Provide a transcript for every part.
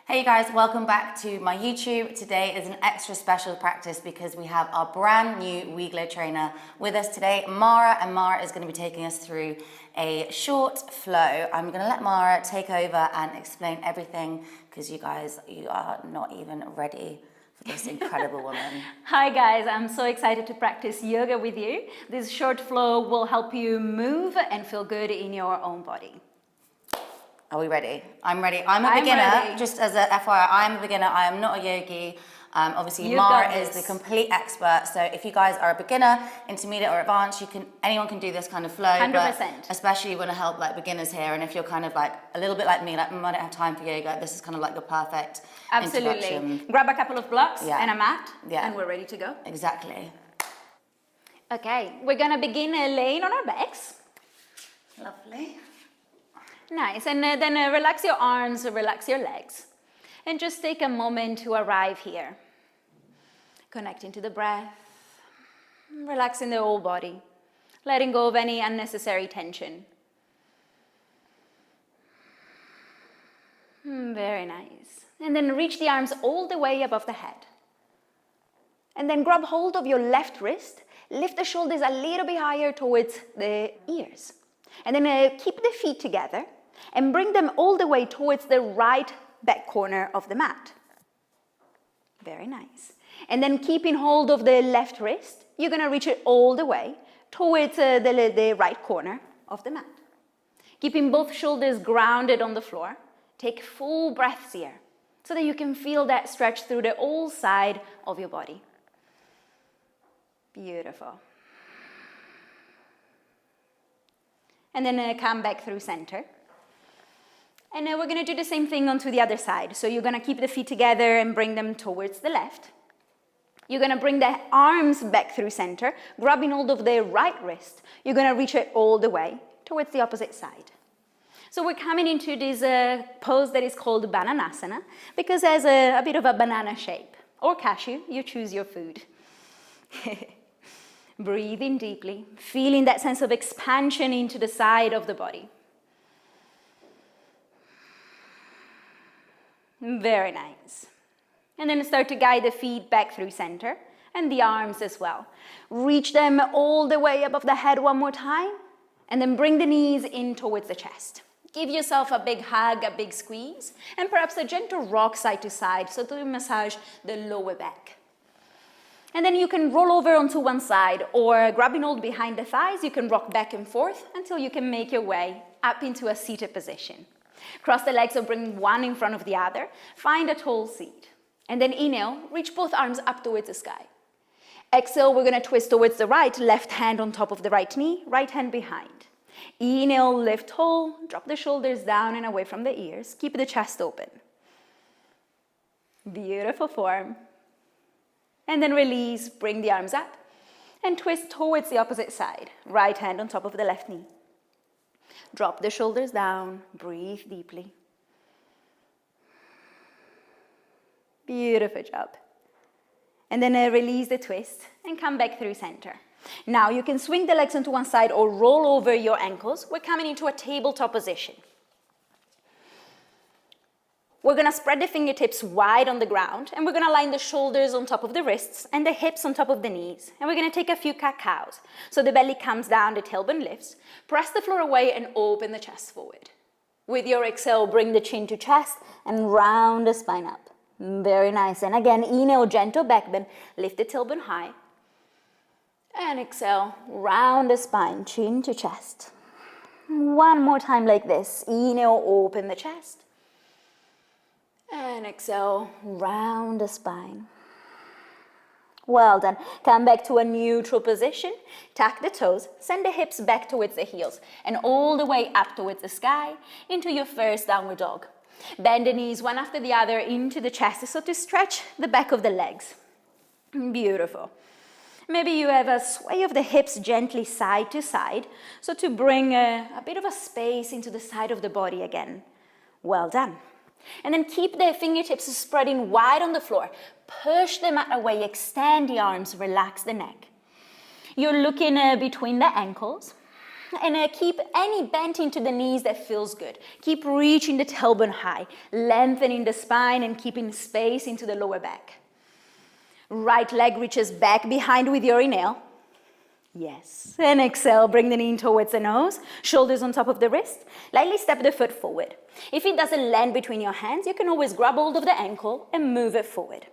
Hey guys, welcome back to my YouTube. Today is an extra special practice because we have our brand new WeGLOW trainer with us today, Mara, and Mara is going to be taking us through a short flow. I'm going to let Mara take over and explain everything because you guys, you are not even ready for this incredible woman. Hi guys, I'm so excited to practice yoga with you. This short flow will help you move and feel good in your own body. Are we ready? I'm ready. I'm a beginner, ready. just as a FYI, I'm a beginner. I am not a yogi. Obviously, You've Mara got is this. the complete expert. So if you guys are a beginner, intermediate or advanced, anyone can do this kind of flow. 100%. But especially you want to help like beginners here. And if you're kind of like a little bit like me, like I don't have time for yoga, this is kind of like the perfect introduction. Absolutely. Grab a couple of blocks Yeah. and a mat, Yeah. and we're ready to go. Exactly. Okay, we're gonna begin laying on our backs. Lovely. Nice, and then relax your arms, relax your legs. And just take a moment to arrive here. Connecting to the breath, relaxing the whole body, letting go of any unnecessary tension. Very nice. And then reach the arms all the way above the head. And then grab hold of your left wrist, lift the shoulders a little bit higher towards the ears. And then keep the feet together and bring them all the way towards the right back corner of the mat. Very nice. And then keeping hold of the left wrist, you're gonna reach it all the way towards the right corner of the mat. Keeping both shoulders grounded on the floor, take full breaths here so that you can feel that stretch through the whole side of your body. Beautiful. And then come back through center. And then we're gonna do the same thing onto the other side. So you're gonna keep the feet together and bring them towards the left. You're gonna bring the arms back through center, grabbing hold of the right wrist. You're gonna reach it all the way towards the opposite side. So we're coming into this pose that is called Bananasana because it has a bit of a banana shape, or cashew, you choose your food. Breathing deeply, feeling that sense of expansion into the side of the body. Very nice. And then start to guide the feet back through center and the arms as well. Reach them all the way above the head one more time and then bring the knees in towards the chest. Give yourself a big hug, a big squeeze, and perhaps a gentle rock side to side so to massage the lower back. And then you can roll over onto one side or grabbing hold behind the thighs, you can rock back and forth until you can make your way up into a seated position. Cross the legs or bring one in front of the other. Find a tall seat. And then inhale, reach both arms up towards the sky. Exhale, we're gonna twist towards the right, left hand on top of the right knee, right hand behind. Inhale, lift tall, drop the shoulders down and away from the ears. Keep the chest open. Beautiful form. And then release, bring the arms up and twist towards the opposite side. Right hand on top of the left knee. Drop the shoulders down, breathe deeply. Beautiful job. And then release the twist and come back through center. Now you can swing the legs onto one side or roll over your ankles. We're coming into a tabletop position. We're gonna spread the fingertips wide on the ground and we're gonna line the shoulders on top of the wrists and the hips on top of the knees. And we're gonna take a few cat-cows. So the belly comes down, the tailbone lifts. Press the floor away and open the chest forward. With your exhale, bring the chin to chest and round the spine up. Very nice. And again, inhale, gentle back bend, lift the tailbone high. And exhale, round the spine, chin to chest. One more time like this. Inhale, open the chest. And exhale, round the spine. Well done. Come back to a neutral position. Tuck the toes, send the hips back towards the heels and all the way up towards the sky into your first downward dog. Bend the knees one after the other into the chest so to stretch the back of the legs. Beautiful. Maybe you have a sway of the hips gently side to side so to bring a bit of a space into the side of the body again. Well done. And then keep the fingertips spreading wide on the floor. Push the mat away, extend the arms, relax the neck. You're looking between the ankles. And keep any bend into the knees that feels good. Keep reaching the tailbone high, lengthening the spine and keeping space into the lower back. Right leg reaches back behind with your inhale. Yes. And exhale, bring the knee in towards the nose, shoulders on top of the wrist. Lightly step the foot forward. If it doesn't land between your hands, you can always grab hold of the ankle and move it forward.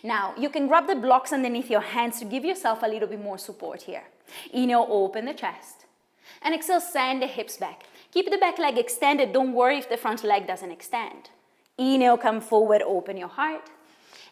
Now, you can grab the blocks underneath your hands to give yourself a little bit more support here. Inhale, open the chest. And exhale, send the hips back. Keep the back leg extended. Don't worry if the front leg doesn't extend. Inhale, come forward, open your heart.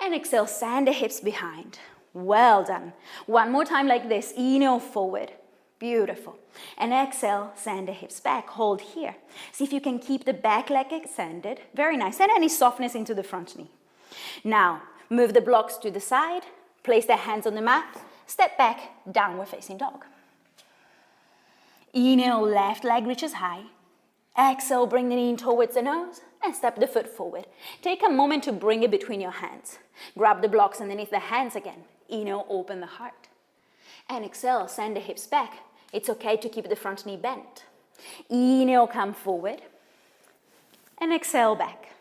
And exhale, send the hips behind. Well done. One more time like this. Inhale, forward. Beautiful. And exhale, send the hips back. Hold here. See if you can keep the back leg extended. Very nice. And any softness into the front knee. Now, move the blocks to the side. Place the hands on the mat. Step back, downward facing dog. Inhale, left leg reaches high. Exhale, bring the knee in towards the nose and step the foot forward. Take a moment to bring it between your hands. Grab the blocks underneath the hands again. Inhale, open the heart. And exhale, send the hips back. It's okay to keep the front knee bent. Inhale, come forward. And exhale, back.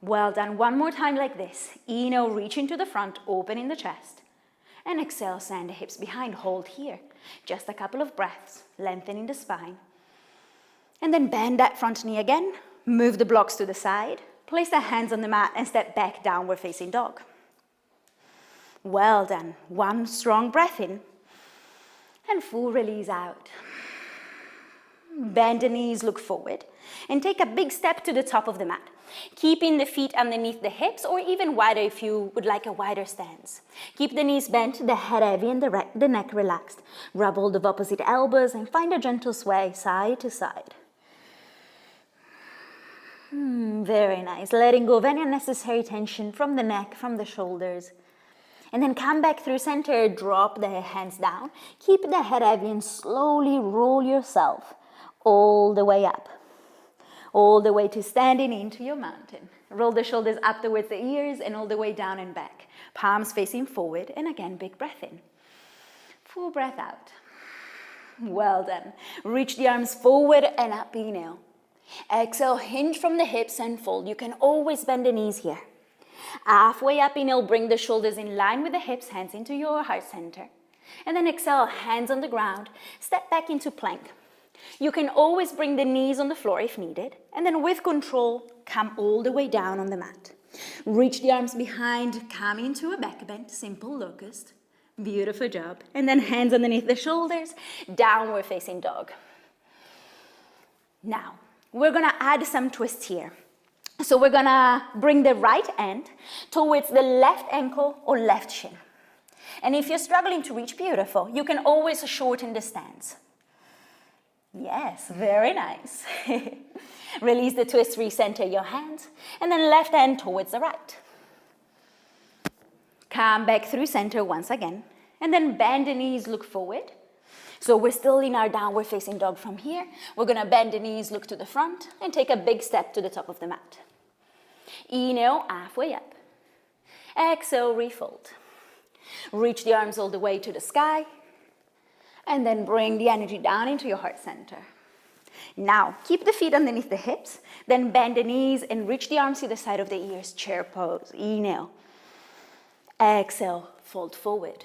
Well done. One more time like this. Inhale, reach into the front, opening the chest. And exhale, send the hips behind. Hold here. Just a couple of breaths, lengthening the spine. And then bend that front knee again. Move the blocks to the side. Place the hands on the mat and step back, downward facing dog. Well done. One strong breath in. And full release out. Bend the knees, look forward. And take a big step to the top of the mat. Keeping the feet underneath the hips or even wider if you would like a wider stance. Keep the knees bent, the head heavy and the neck relaxed. Grab hold of opposite elbows and find a gentle sway side to side. Very nice. Letting go of any unnecessary tension from the neck, from the shoulders. And then come back through center, drop the hands down. Keep the head heavy and slowly roll yourself all the way up. All the way to standing into your mountain. Roll the shoulders up towards the ears and all the way down and back. Palms facing forward and again, big breath in. Full breath out. Well done. Reach the arms forward and up, inhale. Exhale, hinge from the hips and fold. You can always bend the knees here. Halfway up, inhale, bring the shoulders in line with the hips, hands into your heart center. And then exhale, hands on the ground. Step back into plank. You can always bring the knees on the floor if needed, and then with control, come all the way down on the mat. Reach the arms behind, come into a back bend, simple locust. Beautiful job. And then hands underneath the shoulders, downward facing dog. Now, we're gonna add some twists here. So we're gonna bring the right hand towards the left ankle or left shin. And if you're struggling to reach, beautiful, you can always shorten the stance. Yes, very nice. Release the twist, recenter your hands, and then left hand towards the right. Come back through center once again, and then bend the knees, look forward. So we're still in our downward facing dog from here. We're gonna bend the knees, look to the front, and take a big step to the top of the mat. Inhale, halfway up. Exhale, refold. Reach the arms all the way to the sky. And then bring the energy down into your heart center. Now, keep the feet underneath the hips, then bend the knees and reach the arms to the side of the ears, chair pose. Inhale. Exhale, fold forward.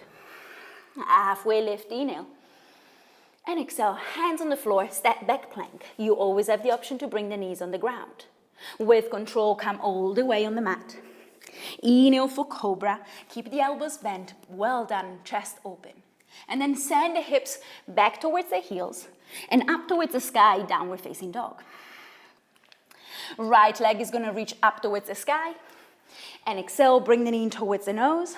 Halfway lift, inhale. And exhale, hands on the floor, step back plank. You always have the option to bring the knees on the ground. With control, come all the way on the mat. Inhale for cobra. Keep the elbows bent. Well done, chest open. And then send the hips back towards the heels and up towards the sky, downward facing dog. Right leg is gonna reach up towards the sky. And exhale, bring the knee in towards the nose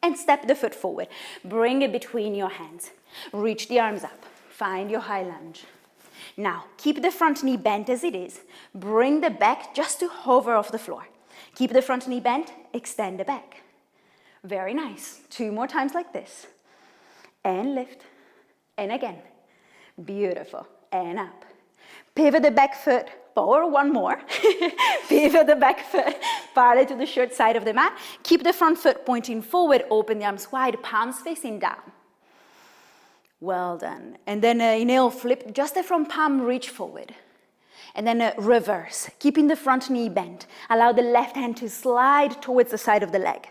and step the foot forward. Bring it between your hands. Reach the arms up. Find your high lunge. Now, keep the front knee bent as it is. Bring the back just to hover off the floor. Keep the front knee bent, extend the back. Very nice. 2 more times like this. And lift, and again. Beautiful, and up. Pivot the back foot, or one more. Pivot the back foot, parallel to the short side of the mat. Keep the front foot pointing forward, open the arms wide, palms facing down. Well done. And then inhale, flip just the front palm, reach forward. And then reverse, keeping the front knee bent. Allow the left hand to slide towards the side of the leg.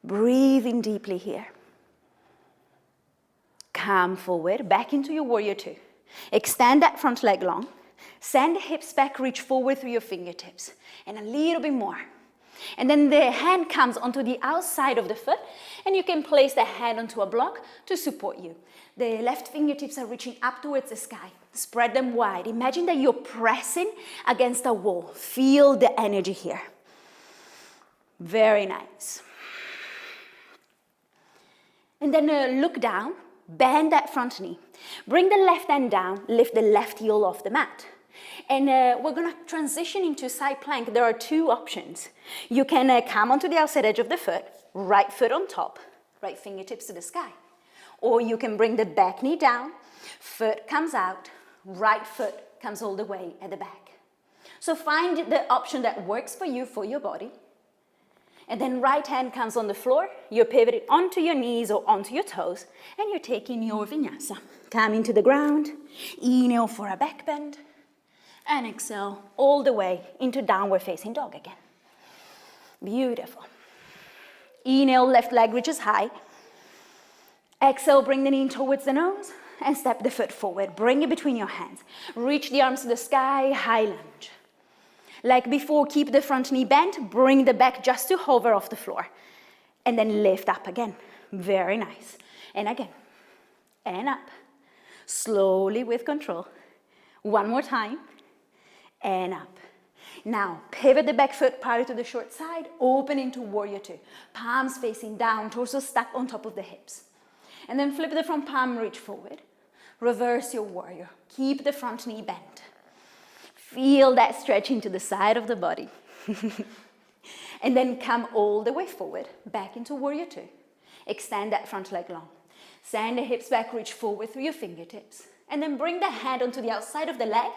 Breathing deeply here. Come forward, back into your warrior two. Extend that front leg long. Send the hips back, reach forward through your fingertips. And a little bit more. And then the hand comes onto the outside of the foot, and you can place the hand onto a block to support you. The left fingertips are reaching up towards the sky. Spread them wide. Imagine that you're pressing against a wall. Feel the energy here. Very nice. And then look down, bend that front knee. Bring the left hand down, lift the left heel off the mat. And we're gonna transition into side plank. There are two options. You can come onto the outside edge of the foot, right foot on top, right fingertips to the sky. Or you can bring the back knee down, foot comes out, right foot comes all the way at the back. So find the option that works for you, for your body. And then right hand comes on the floor, you're pivoting onto your knees or onto your toes, and you're taking your vinyasa. Coming to the ground, inhale for a back bend, and exhale all the way into downward facing dog again. Beautiful. Inhale, left leg reaches high. Exhale, bring the knee towards the nose and step the foot forward. Bring it between your hands. Reach the arms to the sky, high lunge. Like before, keep the front knee bent, bring the back just to hover off the floor. And then lift up again. Very nice. And again. And up. Slowly with control. One more time. And up. Now, pivot the back foot parallel to the short side, open into warrior two. Palms facing down, torso stuck on top of the hips. And then flip the front palm, reach forward. Reverse your warrior. Keep the front knee bent. Feel that stretch into the side of the body. And then come all the way forward, back into warrior two. Extend that front leg long. Send the hips back, reach forward through your fingertips. And then bring the hand onto the outside of the leg,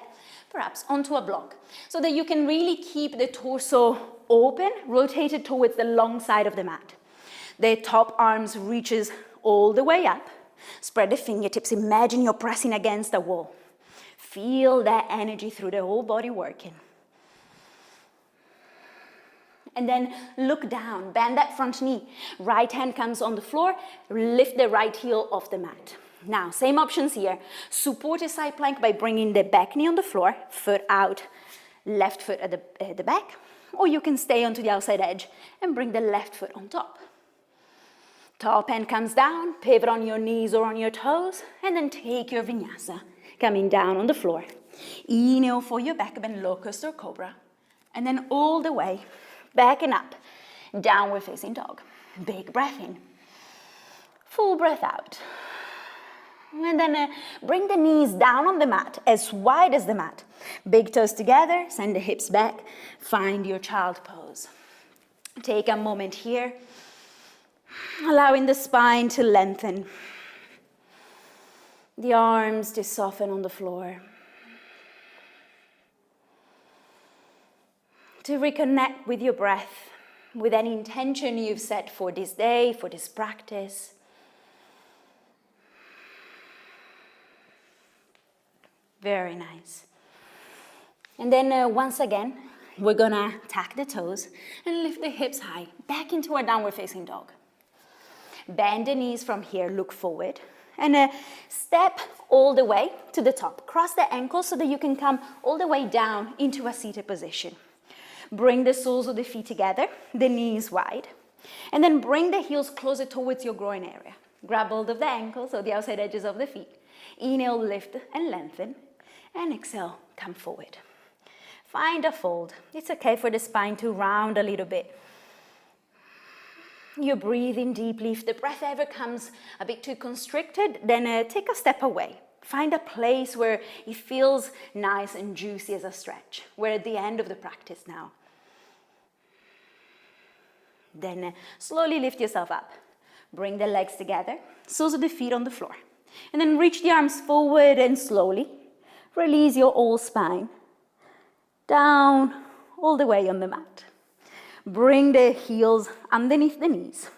perhaps onto a block, so that you can really keep the torso open, rotated towards the long side of the mat. The top arms reaches all the way up. Spread the fingertips. Imagine you're pressing against a wall. Feel that energy through the whole body working. And then look down, bend that front knee. Right hand comes on the floor, lift the right heel off the mat. Now, same options here. Support a side plank by bringing the back knee on the floor, foot out, left foot at the back. Or you can stay onto the outside edge and bring the left foot on top. Top hand comes down, pivot on your knees or on your toes, and then take your vinyasa. Coming down on the floor. Inhale for your back bend, locust or cobra. And then all the way, back and up, downward facing dog. Big breath in. Full breath out. And then bring the knees down on the mat, as wide as the mat. Big toes together, send the hips back, find your child pose. Take a moment here, allowing the spine to lengthen. The arms to soften on the floor. To reconnect with your breath, with any intention you've set for this day, for this practice. Very nice. And then once again, we're gonna tuck the toes and lift the hips high, back into our downward facing dog. Bend the knees from here, look forward. And step all the way to the top. Cross the ankles so that you can come all the way down into a seated position. Bring the soles of the feet together, the knees wide. And then bring the heels closer towards your groin area. Grab hold of the ankles or the outside edges of the feet. Inhale, lift and lengthen. And exhale, come forward. Find a fold. It's okay for the spine to round a little bit. You're breathing deeply. If the breath ever comes a bit too constricted, then take a step away. Find a place where it feels nice and juicy as a stretch. We're at the end of the practice now. Then slowly lift yourself up. Bring the legs together, soles of the feet on the floor. And then reach the arms forward and slowly release your whole spine down all the way on the mat. Bring the heels underneath the knees.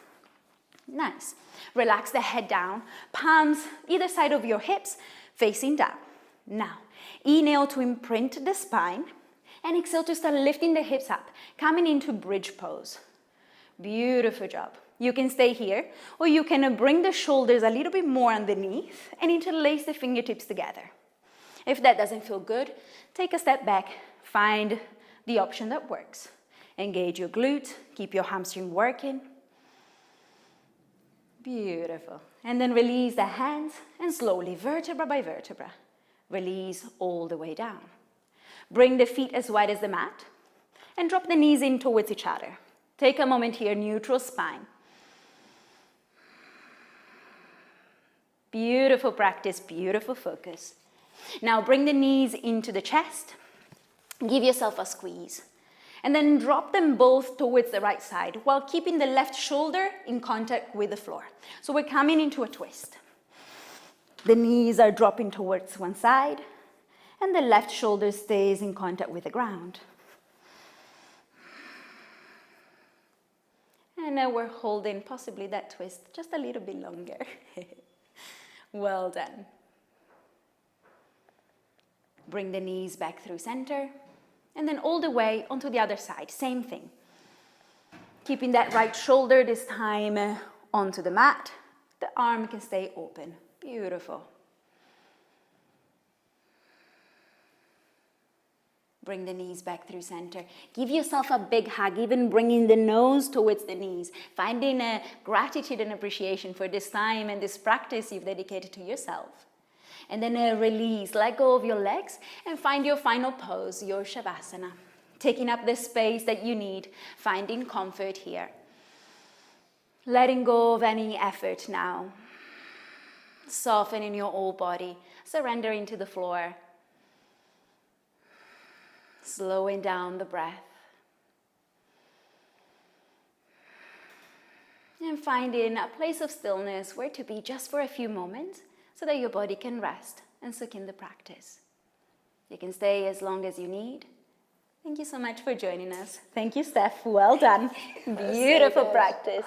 Nice. Relax the head down, palms either side of your hips, facing down. Now, inhale to imprint the spine, and exhale to start lifting the hips up, coming into bridge pose. Beautiful job. You can stay here, or you can bring the shoulders a little bit more underneath and interlace the fingertips together. If that doesn't feel good, take a step back, find the option that works. Engage your glutes, keep your hamstring working. Beautiful. And then release the hands and slowly, vertebra by vertebra, release all the way down. Bring the feet as wide as the mat and drop the knees in towards each other. Take a moment here, neutral spine. Beautiful practice, beautiful focus. Now bring the knees into the chest. Give yourself a squeeze. And then drop them both towards the right side while keeping the left shoulder in contact with the floor. So we're coming into a twist. The knees are dropping towards one side, and the left shoulder stays in contact with the ground. And now we're holding possibly that twist just a little bit longer. Well done. Bring the knees back through center, and then all the way onto the other side, same thing. Keeping that right shoulder this time onto the mat. The arm can stay open. Beautiful. Bring the knees back through center. Give yourself a big hug, even bringing the nose towards the knees. Finding a gratitude and appreciation for this time and this practice you've dedicated to yourself. And then release, let go of your legs and find your final pose, your Shavasana. Taking up the space that you need, finding comfort here. Letting go of any effort now. Softening your whole body, surrendering to the floor. Slowing down the breath. And finding a place of stillness where to be just for a few moments so that your body can rest and soak in the practice. You can stay as long as you need. Thank you so much for joining us. Thank you, Steph. Well done. Beautiful practice.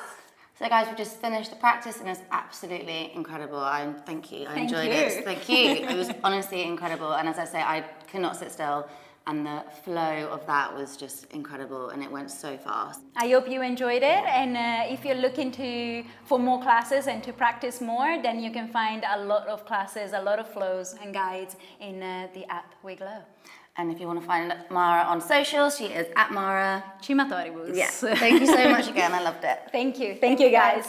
So guys, we just finished the practice and it's absolutely incredible. Thank you. I enjoyed it. Thank you. It was honestly incredible. And as I say, I cannot sit still. And the flow of that was just incredible, and it went so fast. I hope you enjoyed it, and if you're looking for more classes and to practice more, then you can find a lot of classes, a lot of flows and guides in the app WeGLOW. And if you want to find Mara on socials, she is @Mara Cimatoribus. Yeah. Thank you so much again. I loved it. Thank you. Thank you, guys.